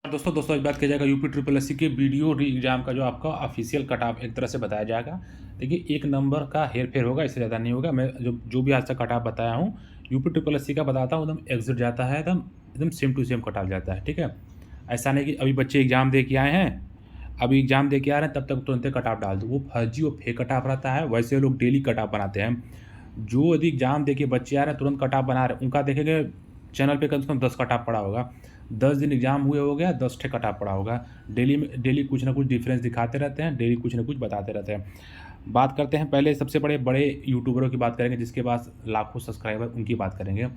दोस्तों आज बात किया जाएगा यूपी ट्रिपल एससी के वीडियो री एग्ज़ाम का जो आपका ऑफिशियल कट ऑफ एक तरह से बताया जाएगा। देखिए एक नंबर का हेर-फेर होगा, इससे ज़्यादा नहीं होगा। मैं जो जो भी आज तक कट ऑफ बताया हूँ, यूपी ट्रिपल एससी का बताता हूँ, एकदम एग्ज़ैक्ट जाता है, एकदम एकदम same to same cut off जाता है, ठीक है? ऐसा नहीं कि अभी बच्चे एग्ज़ाम दे के आए हैं, अभी एग्ज़ाम दे के आ रहे हैं, तब तक तुरंत कट ऑफ डाल दो। वो फर्जी और फेक कट ऑफ रहता है, वैसे लोग डेली कट ऑफ बनाते हैं। जो यदि एग्ज़ाम दे के बच्चे आ रहे हैं, तुरंत कट ऑफ बना रहे हैं, उनका देखेंगे चैनल पे कम से कम 10 कट ऑफ पड़ा होगा। 10 दिन एग्ज़ाम हुए हो गया, 10 ठे कट ऑफ पड़ा होगा। डेली कुछ ना कुछ डिफ़रेंस दिखाते रहते हैं, डेली कुछ ना कुछ बताते रहते हैं। बात करते हैं पहले सबसे बड़े यूट्यूबरों की बात करेंगे जिसके पास लाखों सब्सक्राइबर, उनकी बात करेंगे।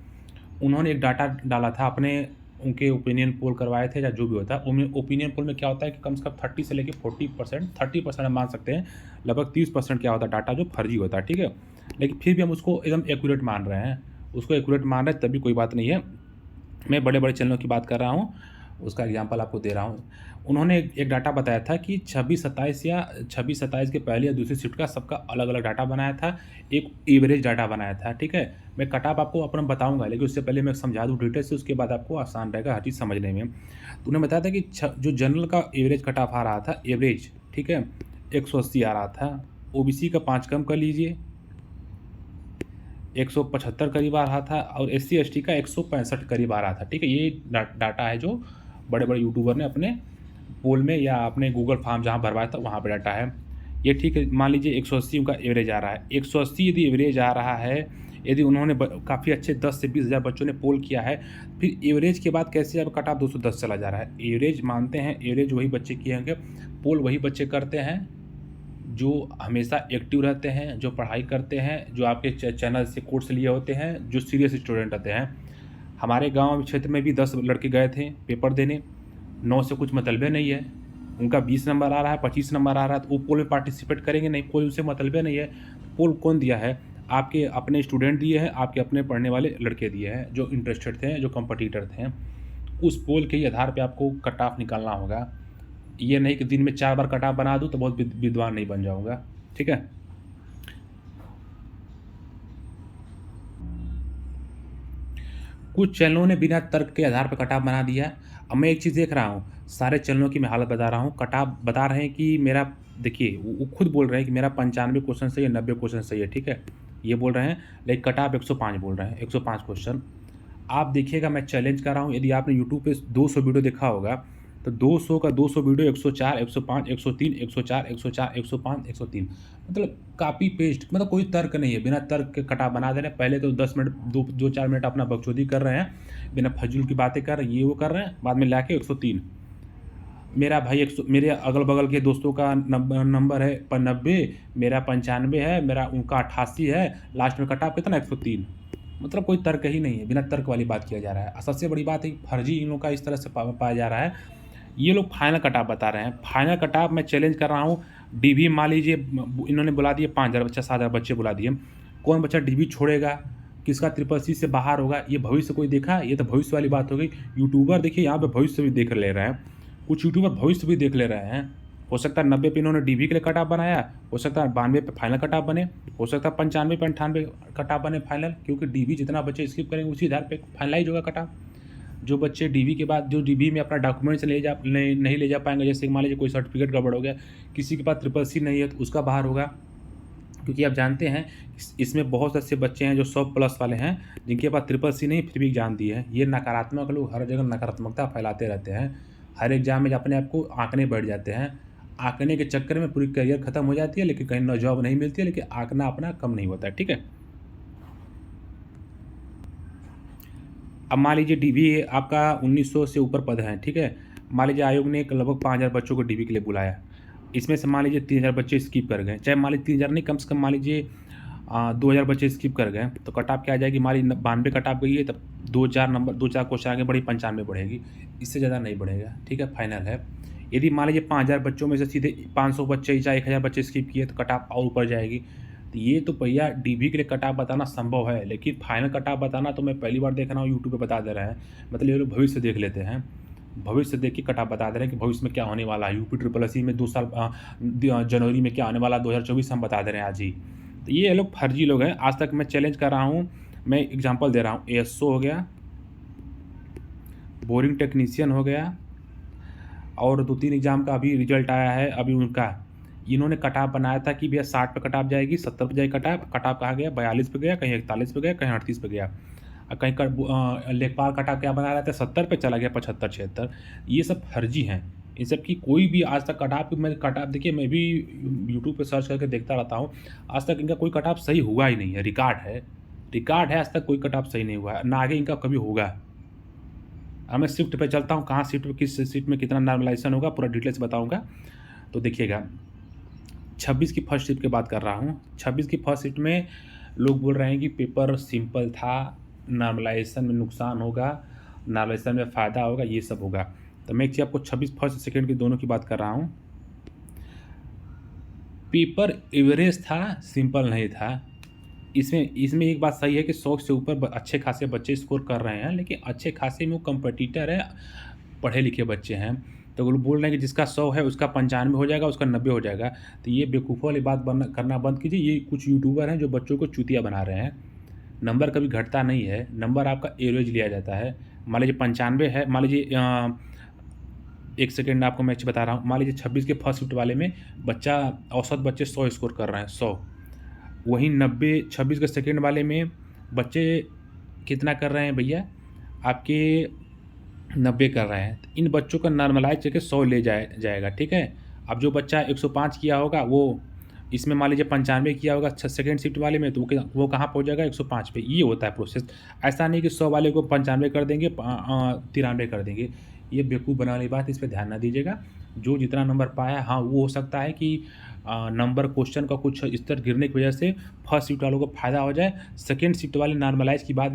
उन्होंने एक डाटा डाला था अपने, उनके ओपिनियन पोल करवाए थे या जो भी होता है। उनमें ओपिनियन पोल में क्या होता है कि कम से कम 30 से लेके 40%, 30% हम मान सकते हैं, लगभग 30% क्या होता है डाटा जो फर्जी होता है, ठीक है? लेकिन फिर भी हम उसको एकदम एक्यूरेट मान रहे हैं। उसको एक्यूरेट मान रहे हैं तब भी कोई बात नहीं है। मैं बड़े-बड़े चैनलों की बात कर रहा हूँ, उसका एग्ज़ाम्पल आपको दे रहा हूँ। उन्होंने एक डाटा बताया था कि 26-27 के पहली या दूसरी शिफ्ट का सबका अलग-अलग डाटा बनाया था, एक एवरेज डाटा बनाया था, ठीक है? मैं कट ऑफ आपको अपना बताऊँगा, लेकिन उससे पहले मैं समझा दूँ डिटेल से, उसके बाद आपको आसान रहेगा हर चीज़ समझने में। तो उन्होंने बताया था कि जो जनरल का एवरेज कट ऑफ आ रहा था, एवरेज, ठीक है? 180 आ रहा था, ओबीसी का 5 कम कर लीजिए, 175 करीब आ रहा था और एससी-एसटी का 165 करीब आ रहा था, ठीक है? ये डाटा है जो बड़े-बड़े यूट्यूबर ने अपने पोल में या अपने गूगल फॉर्म जहाँ भरवाया था वहाँ पे डाटा है। ये ठीक है, मान लीजिए 180 उनका एवरेज आ रहा है। 180 यदि एवरेज आ रहा है, यदि उन्होंने काफ़ी अच्छे 10 से 20 हज़ार बच्चों ने पोल किया है, फिर एवरेज के बाद कैसे अब कट ऑफ 210 चला जा रहा है? एवरेज मानते हैं, एवरेज वही बच्चे किए होंगे, पोल वही बच्चे करते हैं जो हमेशा एक्टिव रहते हैं, जो पढ़ाई करते हैं, जो आपके चैनल से कोर्स लिए होते हैं, जो सीरियस स्टूडेंट रहते हैं। हमारे गाँव क्षेत्र में भी 10 लड़के गए थे पेपर देने, 9 से कुछ मतलबे नहीं है। उनका 20 नंबर आ रहा है, 25 नंबर आ रहा है, तो वो पोल में पार्टिसिपेट करेंगे नहीं, कोई उनसे मतलबे नहीं है। पोल कौन दिया है? आपके अपने स्टूडेंट दिए हैं, आपके अपने पढ़ने वाले लड़के दिए हैं, जो इंटरेस्टेड थे, जो कॉम्पिटिटर थे। उस पोल के ही आधार पे आपको कट ऑफ निकालना होगा। ये नहीं कि दिन में 4 बार कट ऑफ बना दूँ तो बहुत विद्वान नहीं बन जाऊँगा, ठीक है? कुछ चैनलों ने बिना तर्क के आधार पर कट ऑफ बना दिया। अब मैं एक चीज़ देख रहा हूँ, सारे चैनलों की मैं हालत बता रहा हूँ, कट ऑफ बता रहे हैं कि मेरा, देखिए वो खुद बोल रहे हैं कि मेरा 95 क्वेश्चन सही है, 90 क्वेश्चन सही है, ठीक है? ये बोल रहे हैं, लेकिन कट ऑफ 105 बोल रहे हैं, 105 क्वेश्चन। आप देखिएगा, मैं चैलेंज कर रहा हूँ, यदि आपने यूट्यूब पे 200 वीडियो देखा होगा, तो 200 का 200 वीडियो 104, 105, 103, 104, 104, 105, 103, मतलब कॉपी पेस्ट, मतलब कोई तर्क नहीं है, बिना तर्क के कट ऑफ बना दे रहे हैं। पहले तो 10 मिनट 2-4 मिनट अपना बकचोदी कर रहे हैं, बिना फजूल की बातें कर रहे हैं, ये वो कर रहे हैं, बाद में लाके 103। मेरा भाई 100, मेरे अगल-बगल के दोस्तों का नंबर है 90, मेरा 95 है, मेरा उनका 88 है, लास्ट में कट ऑफ कितना 103। मतलब कोई तर्क ही नहीं है, बिना तर्क वाली बात किया जा रहा है। और सबसे बड़ी बात है कि फर्जी इन लोगों का इस तरह से पाया जा रहा है। ये लोग फाइनल कट ऑफ बता रहे हैं, फाइनल कट ऑफ मैं चैलेंज कर रहा हूँ। डीवी मान लीजिए, इन्होंने बुला दिए 5000 बच्चा, 7000 बच्चे बुला दिए। कौन बच्चा डीवी छोड़ेगा? किसका ट्रिपल सी से बाहर होगा? ये भविष्य कोई देखा? ये तो भविष्य वाली बात हो गई। यूट्यूबर देखिए यहाँ पे भविष्य भी देख ले रहे हैं, कुछ यूट्यूबर भविष्य भी देख ले रहे हैं। हो सकता है 90 पे इन्होंने डीवी के लिए कट ऑफ बनाया, हो सकता है 92 पे फाइनल कट ऑफ बने, हो सकता है 95 पे 98 कट ऑफ बने फाइनल, क्योंकि डीवी जितना बच्चे स्किप करेंगे उसी आधार पे फाइनलाइज होगा कट ऑफ। जो बच्चे डीवी के बाद, जो डीवी में अपना डॉक्यूमेंट्स नहीं ले जा पाएंगे, जैसे मान लीजिए कोई सर्टिफिकेट गड़बड़ हो गया, किसी के पास ट्रिपल सी नहीं है तो उसका बाहर होगा। क्योंकि आप जानते हैं इसमें बहुत ऐसे बच्चे हैं जो 100 प्लस वाले हैं, जिनके पास ट्रिपल सी नहीं फिर भी एग्जाम दिए हैं। ये नकारात्मक लोग हर जगह नकारात्मकता फैलाते रहते हैं, हर एग्जाम में अपने आप को आंकने बैठ जाते हैं। आंकने के चक्कर में पूरी करियर खत्म हो जाती है, लेकिन कहीं न जॉब नहीं मिलती है, लेकिन आंकना अपना कम नहीं होता है, ठीक है? अब मान लीजिए डीवी आपका 1900 से ऊपर पद हैं, ठीक है? मान लीजिए आयोग ने लगभग 5000 बच्चों को डीवी के लिए बुलाया। इसमें से मान लीजिए 3000 बच्चे स्किप कर गए, चाहे मान लीजिए 3000 नहीं, कम से कम मान लीजिए 2000 बच्चे स्किप कर गए, तो कट ऑफ क्या आ जाएगी? मान लीजिए 92 कट ऑफ गई है, तब 2-4 नंबर, 2-4 क्वेश्चन आगे बढ़ी, 95 बढ़ेगी, इससे ज़्यादा नहीं बढ़ेगा, ठीक है? फाइनल है। यदि मान लीजिए 5000 बच्चों में से सीधे 500 बच्चे या 1000 बच्चे स्किप किए, तो कट ऑफ और ऊपर जाएगी। तो ये तो भैया डीवी के लिए कट ऑफ बताना संभव है, लेकिन फाइनल कट ऑफ बताना तो मैं पहली बार देख रहा हूँ, यूट्यूब पे बता दे रहे हैं। मतलब ये लोग भविष्य देख लेते हैं, भविष्य देख के कट ऑफ बता दे रहे हैं कि भविष्य में क्या होने वाला है। यूपी ट्रिपल एससी में 2 साल जनवरी में क्या आने वाला 2024 हम बता दे रहे हैं आज ही। तो ये लोग फर्जी लोग हैं। आज तक मैं चैलेंज कर रहा हूँ, मैं एग्जाम्पल दे रहा हूँ, एएसओ हो गया, बोरिंग टेक्नीशियन हो गया, और 2-3 एग्ज़ाम का अभी रिज़ल्ट आया है अभी उनका। इन्होंने कट ऑफ बनाया था कि भैया 60 पे कट ऑफ जाएगी, 70 पे जाएगी कट ऑफ कहाँ गया 42 पे गया, कहीं 41 पे गया, कहीं 38 पे गया। कहीं लेखपाल कट ऑफ क्या बना रहा था 70 पे चला गया 75-76। ये सब फर्जी हैं। इन सब की कोई भी आज तक कट ऑफ मैं कट ऑफ देखिए मैं भी यूट्यूब पे सर्च करके देखता रहता हूँ। आज तक इनका कोई कट ऑफ सही हुआ ही नहीं है, रिकॉर्ड है आज तक कोई कट ऑफ सही नहीं हुआ है, ना आगे इनका कभी होगा। अब मैं शिफ्ट पे चलता हूँ, कहाँ शिफ्ट पे किस शिफ्ट में कितना नॉर्मलाइजेशन होगा पूरा डिटेल से बताऊँगा। तो देखिएगा 26 की फर्स्ट शिफ्ट की बात कर रहा हूँ। 26 की फर्स्ट शिफ्ट में लोग बोल रहे हैं कि पेपर सिंपल था, नॉर्मलाइजेशन में नुकसान होगा, नॉर्मलाइजेशन में फ़ायदा होगा, ये सब होगा। तो मैं एक चीज़ आपको 26 फर्स्ट सेकंड की दोनों की बात कर रहा हूँ। पेपर एवरेज था, सिंपल नहीं था। इसमें एक बात सही है कि 100 से ऊपर अच्छे खासे बच्चे स्कोर कर रहे हैं, लेकिन अच्छे खासे में वो कॉम्पिटिटर है, पढ़े लिखे बच्चे हैं। तो वो लोग बोल रहे हैं कि जिसका 100 है उसका 95 हो जाएगा, उसका 90 हो जाएगा। तो ये बेवकूफ़ों वाली बात करना बंद कीजिए। ये कुछ यूट्यूबर हैं जो बच्चों को चूतिया बना रहे हैं। नंबर कभी घटता नहीं है, नंबर आपका एवरेज लिया जाता है। मान लीजिए 95 है, मान लीजिए 1 सेकंड आपको मैं बता रहा हूँ। मान लीजिए 26 के फर्स्ट शिफ्ट वाले में औसत बच्चे 100 स्कोर कर रहे हैं, 100। वहीं 26 के सेकंड वाले में बच्चे कितना कर रहे हैं भैया, आपके 90 कर रहे हैं। तो इन बच्चों का नॉर्मलाइज करके 100 ले जाएगा, ठीक है। अब जो बच्चा 105 किया होगा वो इसमें मान लीजिए 95 किया होगा सेकंड शिफ्ट वाले में, तो वो कहाँ पहुँच जाएगा 105 पे। ये होता है प्रोसेस। ऐसा नहीं कि 100 वाले को 95 कर देंगे, 93 कर देंगे। ये बेवकूफ़ बनाने वाली बात, इस पे ध्यान ना दीजिएगा। जो जितना नंबर पाया, हाँ, वो हो सकता है कि नंबर क्वेश्चन का कुछ स्तर गिरने की वजह से फर्स्ट शिफ्ट वालों को फ़ायदा हो जाए, सेकंड शिफ्ट वाले नॉर्मलाइज़ के बाद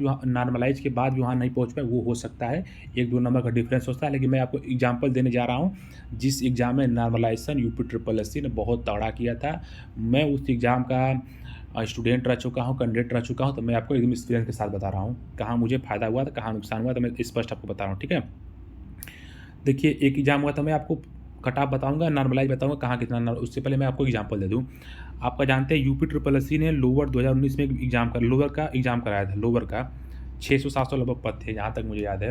भी वहाँ नहीं पहुँच पाए, वो हो सकता है। 1-2 नंबर का डिफरेंस होता है। लेकिन मैं आपको एग्जांपल देने जा रहा हूँ, जिस एग्ज़ाम में नॉर्मलाइजेशन यूपी ट्रिपल एससी ने बहुत तगड़ा किया था। मैं उस एग्ज़ाम का स्टूडेंट रह चुका हूँ, कैंडिडेट रह चुका हूँ, तो मैं आपको एकदम एक्सपीरियंस के साथ बता रहा हूँ। कहाँ मुझे फ़ायदा हुआ था, कहाँ नुकसान हुआ, तो मैं स्पष्ट आपको बता रहा हूँ, ठीक है। देखिए एक एग्ज़ाम हुआ था, मैं आपको कट ऑफ बताऊँगा, नॉर्मलाइज़ बताऊँगा कहाँ कितना। उससे पहले मैं आपको एग्जांपल दे दूँ। आपका जानते हैं यूपी ट्रिपल एससी ने लोअर 2019 में लोअर का एग्ज़ाम कराया था। लोअर का 600-700 लगभग पद थे, जहाँ तक मुझे याद है।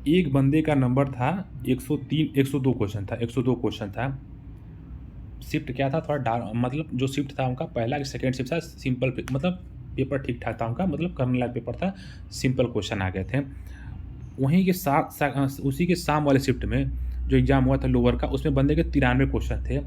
एक बंदे का नंबर था 102 क्वेश्चन था। शिफ्ट क्या था, थोड़ा मतलब जो शिफ्ट था उनका पहला कि सेकंड शिफ्ट था, सिंपल मतलब पेपर ठीक-ठाक था उनका, मतलब करने लायक पेपर था, सिंपल क्वेश्चन आ गए थे। वहीं के उसी के शाम वाले शिफ्ट में जो एग्ज़ाम हुआ था लोअर का, उसमें बंदे के 93 क्वेश्चन थे।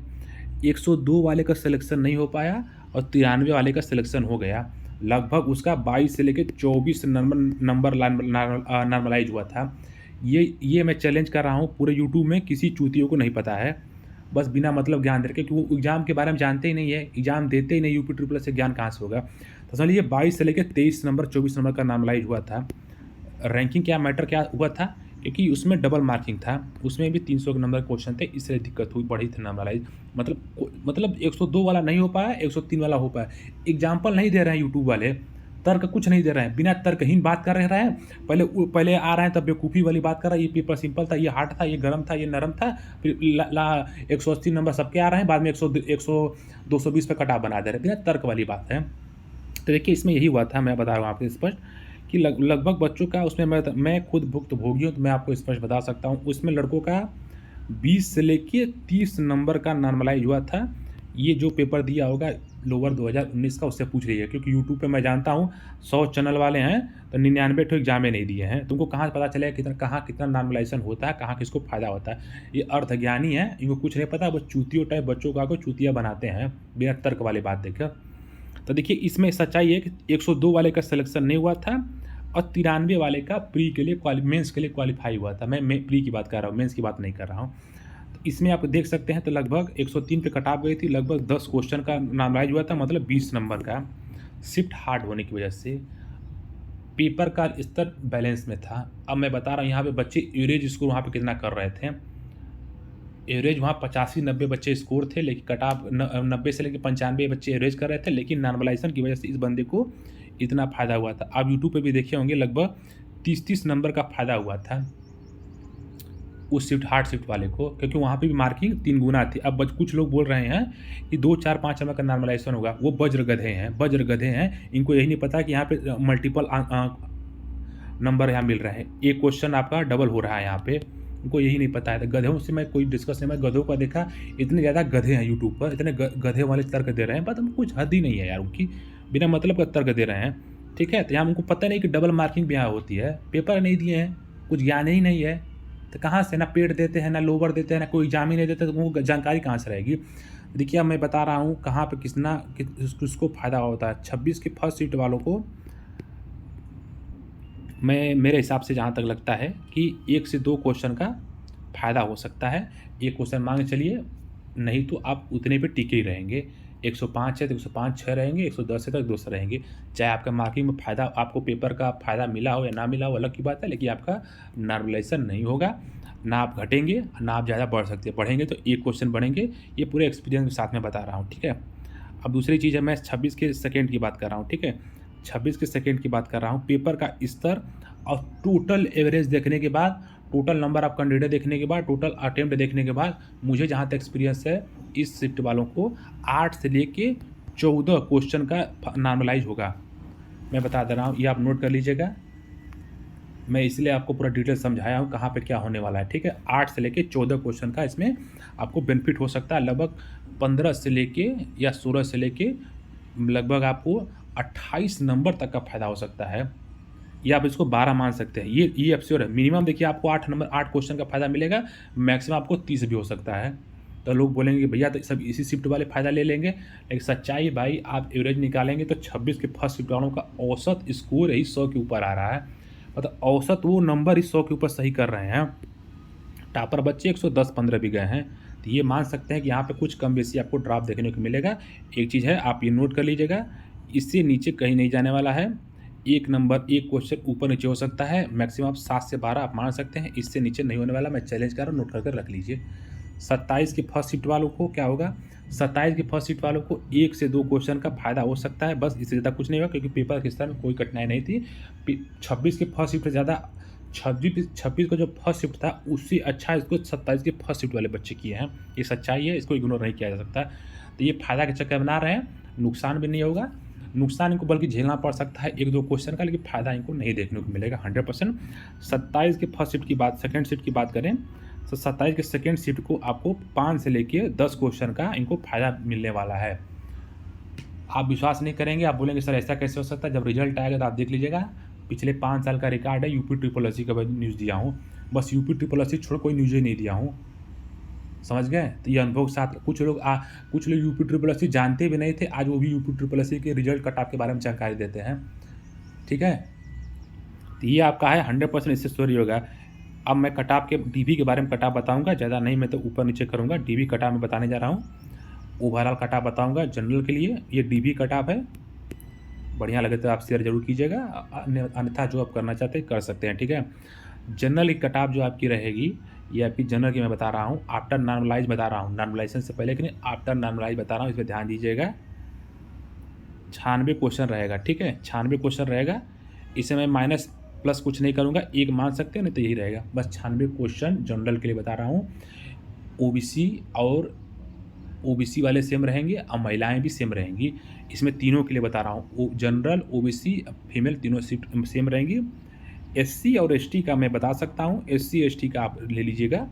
102 वाले का सिलेक्शन नहीं हो पाया और 93 वाले का सिलेक्शन हो गया। लगभग उसका 22 से लेके 24 नंबर नॉर्मलाइज़ हुआ था। ये मैं चैलेंज कर रहा हूँ पूरे यूट्यूब में, किसी चूतियों को नहीं पता है। बस बिना मतलब ज्ञान दे रखे, क्योंकि वो एग्ज़ाम के बारे में जानते ही नहीं है, एग्ज़ाम देते ही नहीं, यूपी ट्रिपल एस से ज्ञान कहाँ से होगा। तो समझिए 22 से लेके 23 नंबर 24 नंबर का नॉर्मलाइज़ हुआ था। रैंकिंग क्या हुआ था, क्योंकि उसमें डबल मार्किंग था, उसमें भी 300 नंबर क्वेश्चन थे, इसलिए दिक्कत हुई, बढ़ी थी नॉर्मलाइज़। मतलब 102 वाला नहीं हो पाया, 103 वाला हो पाया। एग्जाम्पल नहीं दे रहे हैं यूट्यूब वाले, तर्क कुछ नहीं दे रहे हैं, बिना तर्कहीन बात कर रहे हैं। पहले आ रहे हैं तब बेवकूफ़ी वाली बात कर रहा है, ये पेपर सिंपल था, ये हार्ड था, ये गर्म था, ये नरम था। फिर 180 नंबर सबके आ रहे हैं, बाद में 220 पे कट ऑफ बना दे रहे हैं, बिना तर्क वाली बात है। तो देखिए इसमें यही हुआ था, मैं बता रहा हूँ आपको स्पष्ट कि लगभग बच्चों का उसमें मैं खुद भुक्तभोगी हूँ, तो मैं आपको स्पष्ट बता सकता हूँ। उसमें लड़कों का 20 से लेके 30 नंबर का नॉर्मलाइज़ हुआ था। ये जो पेपर दिया होगा लोअर 2019 का, उससे पूछ लीजिए, क्योंकि यूट्यूब पे मैं जानता हूँ 100 चैनल वाले हैं तो 99 ठो एग्जामें नहीं दिए हैं। तुमको कहाँ पता चलेगा कहाँ कितना नॉर्मलाइजेशन होता है, कहाँ किसको फ़ायदा होता है। ये अर्धज्ञानी है, इनको कुछ नहीं पता, बस चूतियों टाइप बच्चों का को चूतिया बनाते हैं बिना तर्क वाली बात देखकर। तो देखिए इसमें सच्चाई है कि 102 वाले का सिलेक्शन नहीं हुआ था और 93 वाले का प्री के लिए मेंस के लिए क्वालिफाई हुआ था। मैं प्री की बात कर रहा हूँ, मेंस की बात नहीं कर रहा हूँ। तो इसमें आप देख सकते हैं, तो लगभग 103 पे कट ऑफ गई थी, लगभग 10 क्वेश्चन का नॉर्मलाइज हुआ था, मतलब 20 नंबर का। शिफ्ट हार्ड होने की वजह से पेपर का स्तर बैलेंस में था। अब मैं बता रहा हूँ यहाँ पे बच्चे एवरेज स्कोर वहाँ पे कितना कर रहे थे। एवरेज वहाँ 85-90 बच्चे स्कोर थे, लेकिन कट ऑफ 90 से लेकर 95 बच्चे एवरेज कर रहे थे, लेकिन नॉर्मलाइजेशन की वजह से इस बंदे को इतना फ़ायदा हुआ था। आप यूट्यूब पे भी देखे होंगे, लगभग 30-30 नंबर का फ़ायदा हुआ था उस हार्ड शिफ्ट वाले को, क्योंकि वहाँ पे भी मार्किंग 3 गुना थी। अब कुछ लोग बोल रहे हैं कि 2, 4, 5 नंबर का नॉर्मलाइजेशन होगा, वो वज्र गधे हैं। इनको यही नहीं पता कि यहाँ पे मल्टीपल नंबर यहाँ मिल रहे हैं। एक क्वेश्चन आपका डबल हो रहा है यहाँ पे, उनको यही नहीं पता है। तो गधों से मैं कोई डिस्कस नहीं, मैं गधों का देखा, इतने ज़्यादा गधे हैं यूट्यूब पर, इतने गधे वाले तर्क दे रहे हैं, बट कुछ हद ही नहीं है यार उनकी, बिना मतलब का तर्क दे रहे हैं, ठीक है। तो यहाँ उनको पता नहीं कि डबल मार्किंग भी यहाँ होती है, पेपर नहीं दिए हैं, कुछ ज्ञान ही नहीं है, तो कहाँ से ना पेड देते हैं, ना लोवर देते हैं, ना कोई एग्जाम ही नहीं देते, तो उनको जानकारी कहाँ से रहेगी। देखिए अब मैं बता रहा हूँ कहाँ पे किसको फ़ायदा होता है। 26 के फर्स्ट शिफ्ट वालों को मेरे हिसाब से जहाँ तक लगता है कि 1 से 2 क्वेश्चन का फ़ायदा हो सकता है। एक क्वेश्चन मान के चलिए, नहीं तो आप उतने पे टिके ही रहेंगे। 105 है तो 105 6 रहेंगे, 110 है तो 200 रहेंगे। चाहे आपका मार्किंग में फ़ायदा, आपको पेपर का फ़ायदा मिला हो या ना मिला हो, अलग की बात है, लेकिन आपका नॉर्मलाइजेशन नहीं होगा, ना आप घटेंगे ना आप ज़्यादा बढ़ सकते हैं। बढ़ेंगे तो एक क्वेश्चन बढ़ेंगे, ये पूरे एक्सपीरियंस के साथ में बता रहा हूँ, ठीक है। अब दूसरी चीज़ है, मैं 26 के सेकेंड की बात कर रहा हूँ, ठीक है। 26 के सेकेंड की बात कर रहा हूँ, पेपर का स्तर और टोटल एवरेज देखने के बाद, टोटल नंबर ऑफ कैंडिडेट देखने के बाद, टोटल अटेम्प्ट देखने के बाद, मुझे जहाँ तक एक्सपीरियंस है, इस शिफ्ट वालों को 8 से लेके 14 क्वेश्चन का नॉर्मलाइज होगा। मैं बता दे रहा हूँ, ये आप नोट कर लीजिएगा, मैं इसलिए आपको पूरा डिटेल समझाया हूँ कहाँ पे क्या होने वाला है, ठीक है। 8 से लेके 14 क्वेश्चन का इसमें आपको बेनिफिट हो सकता है। लगभग 15 से लेके या 16 से लेके लगभग आपको 28 नंबर तक का फ़ायदा हो सकता है, या आप इसको 12 मान सकते हैं। ये अब श्योर है। मिनिमम देखिए आपको 8 क्वेश्चन का फ़ायदा मिलेगा, मैक्सिमम आपको 30 भी हो सकता है। तो लोग बोलेंगे भैया तो सब इसी शिफ्ट वाले फ़ायदा ले लेंगे, लेकिन सच्चाई भाई आप एवरेज निकालेंगे तो 26 के फर्स्ट शिफ्ट वालों का औसत स्कोर ही 100 के ऊपर आ रहा है। मतलब औसत वो नंबर ही 100 के ऊपर सही कर रहे हैं। टॉपर बच्चे 110-15 भी गए हैं, तो ये मान सकते हैं कि यहाँ पे कुछ कम बेसी आपको ड्रॉप देखने को मिलेगा। एक चीज़ है, आप ये नोट कर लीजिएगा, इससे नीचे कहीं नहीं जाने वाला है। एक क्वेश्चन ऊपर नीचे हो सकता है, मैक्सिमम आप 7 से 12 आप मान सकते हैं, इससे नीचे नहीं होने वाला। मैं चैलेंज कर रहा हूँ, नोट करके रख लीजिए। 27 के फर्स्ट शिफ्ट वालों को क्या होगा, 27 के फर्स्ट शिफ्ट वालों को 1 से 2 क्वेश्चन का फ़ायदा हो सकता है, बस इससे ज़्यादा कुछ नहीं होगा, क्योंकि पेपर के स्तर में कोई कठिनाई नहीं थी। 26 के फर्स्ट शिफ्ट से ज़्यादा 26 का जो फर्स्ट शिफ्ट था उससे अच्छा इसको 27 के फर्स्ट शिफ्ट वाले बच्चे किए हैं। ये सच्चाई है, इसको इग्नोर नहीं किया जा सकता। तो ये फ़ायदा के चक्कर बना रहे हैं, नुकसान भी नहीं होगा। नुकसान इनको बल्कि झेलना पड़ सकता है 1-2 क्वेश्चन का, लेकिन फ़ायदा इनको नहीं देखने को मिलेगा 100%। 27 के फर्स्ट शिफ्ट की बात, सेकंड शिफ्ट की बात करें तो 27 के सेकंड शिफ्ट को आपको 5 से लेके 10 क्वेश्चन का इनको फ़ायदा मिलने वाला है। आप विश्वास नहीं करेंगे, आप बोलेंगे सर ऐसा कैसे हो सकता है। जब रिजल्ट आएगा तो आप देख लीजिएगा, पिछले 5 साल का रिकॉर्ड है। यूपी ट्रिपल एससी का न्यूज़ दिया हूँ, बस यूपी ट्रिपल एससी छोड़ कोई न्यूज़ ही नहीं दिया हूँ, समझ गए। तो ये अनुभव के साथ कुछ लोग यूपी ट्रिपल एससी जानते भी नहीं थे, आज वो भी यूपी ट्रिपल एससी के रिजल्ट कट ऑफ के बारे में जानकारी देते हैं, ठीक है। तो ये आपका है 100% इससे स्टोरी होगा। अब मैं कट ऑफ के डीबी के बारे में कट ऑफ बताऊँगा, ज़्यादा नहीं, मैं तो ऊपर नीचे करूँगा। डीबी कट ऑफ में बताने जा रहा हूँ, ओवरऑल कट ऑफ बताऊँगा जनरल के लिए। ये डीबी कट ऑफ है, बढ़िया लगे तो आप शेयर जरूर कीजिएगा, अन्यथा जो आप करना चाहते हैं कर सकते हैं, ठीक है। जनरल की कट ऑफ जो आपकी रहेगी, ये आपकी जनरल की मैं बता रहा हूँ, आफ्टर नॉर्मलाइज बता रहा हूँ, नॉर्मलाइजेशन से पहले कि नहीं, आफ्टर नॉर्मलाइज बता रहा हूँ, इस पर ध्यान दीजिएगा। 96 क्वेश्चन रहेगा, ठीक है, 96 क्वेश्चन रहेगा। इसे मैं माइनस प्लस कुछ नहीं करूँगा, एक मान सकते हैं, नहीं तो यही रहेगा। बस 96 क्वेश्चन जनरल के लिए बता रहा हूँ। ओबीसी और ओबीसी वाले सेम रहेंगे और महिलाएं भी सेम रहेंगी, इसमें तीनों के लिए बता रहा हूँ। जनरल, ओबीसी, फीमेल तीनों सीट सेम रहेंगी। एससी और एसटी का मैं बता सकता हूँ, एससी एसटी का आप ले लीजिएगा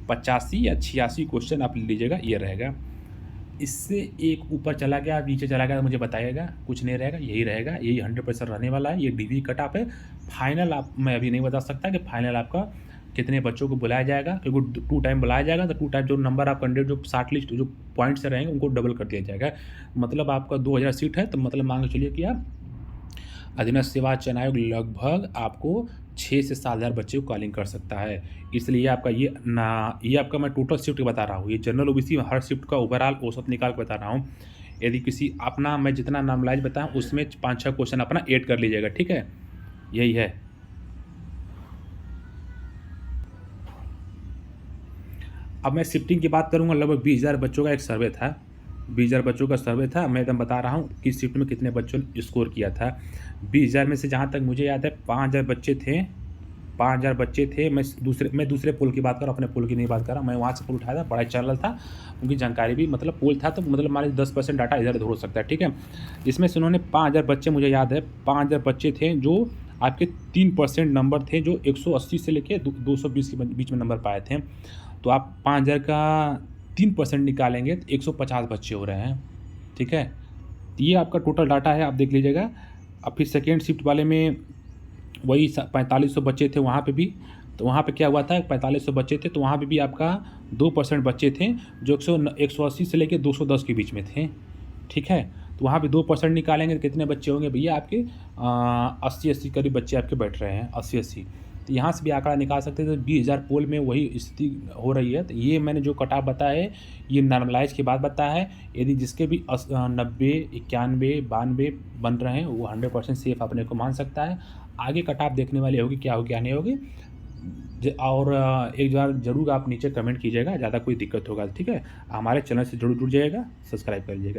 85 या 86 क्वेश्चन आप ले लीजिएगा, ये रहेगा। इससे एक ऊपर चला गया, नीचे चला गया तो मुझे बताइएगा, कुछ नहीं रहेगा, यही रहेगा, यही 100% रहने वाला है। ये डीबी कट ऑफ है। फाइनल आप मैं अभी नहीं बता सकता कि फाइनल आपका कितने बच्चों को बुलाया जाएगा, क्योंकि 2 टाइम बुलाया जाएगा, तो 2 टाइम जो नंबर ऑफ कैंडिडेट जो शॉर्ट लिस्ट जो पॉइंट से रहेंगे उनको डबल कर दिया जाएगा। मतलब आपका 2000 सीट है, तो मतलब मान के चलिए कि आप अधीनस्थ सेवा चयन आयोग लगभग आपको 6 से 7,000 बच्चे को कॉलिंग कर सकता है। इसलिए आपका ये आपका मैं टोटल शिफ्ट बता रहा हूँ। ये जनरल ओबीसी हर शिफ्ट का ओवरऑल औसत निकाल के बता रहा हूँ। यदि किसी अपना मैं जितना नॉर्मलाइज बताऊँ उसमें 5-6 क्वेश्चन अपना ऐड कर लीजिएगा, ठीक है, यही है। अब मैं शिफ्टिंग की बात करूँगा, लगभग 20,000 बच्चों का एक सर्वे था, 20,000 बच्चों का सर्वे था। मैं एकदम बता रहा हूँ कि शिफ्ट में कितने बच्चों ने स्कोर किया था। 20,000 में से जहाँ तक मुझे याद है 5,000 बच्चे थे, 5,000 बच्चे थे। मैं दूसरे पोल की बात कर रहा हूँ, अपने पोल की नहीं बात कर रहा हूँ। मैं वहाँ से पोल उठाया था, बड़ा चैनल था, उनकी जानकारी भी मतलब पोल था, तो मतलब मान लीजिए 10% डाटा इधर उधर हो सकता है, ठीक है। इसमें से उन्होंने 5,000 बच्चे, मुझे याद है 5,000 बच्चे थे जो आपके 3% नंबर थे जो 180 से लेके 220 के बीच में नंबर पाए थे। तो आप 5000 का 3% निकालेंगे तो 150 बच्चे हो रहे हैं, ठीक है? ये आपका टोटल डाटा है, आप देख लीजिएगा। अब फिर सेकंड शिफ्ट वाले में वही 4500 बच्चे थे वहाँ पे भी। तो वहाँ पे क्या हुआ था, 4500 बच्चे थे तो वहाँ पे भी आपका 2% बच्चे थे जो 180 से लेके 210 के बीच में थे, ठीक है? तो वहाँ पे 2% निकालेंगे तो कितने बच्चे होंगे भैया आपके 80-80 करीब बच्चे आपके बैठ रहे हैं, 80-80। तो यहाँ से भी आंकड़ा निकाल सकते हैं। तो 20,000 पोल में वही स्थिति हो रही है। तो ये मैंने जो कट ऑफ बताया है, ये नॉर्मलाइज़ के बाद बताया है। यदि जिसके भी 90, 91, 92 बन रहे हैं, वो 100% सेफ अपने को मान सकता है। आगे कट ऑफ देखने वाली होगी, क्या होगी, क्या नहीं होगी। और एक बार ज़रूर आप नीचे कमेंट कीजिएगा, ज़्यादा कोई दिक्कत होगा तो, ठीक है? हमारे चैनल से ज़रूर जुड़ जाइएगा, सब्सक्राइब कर लीजिएगा।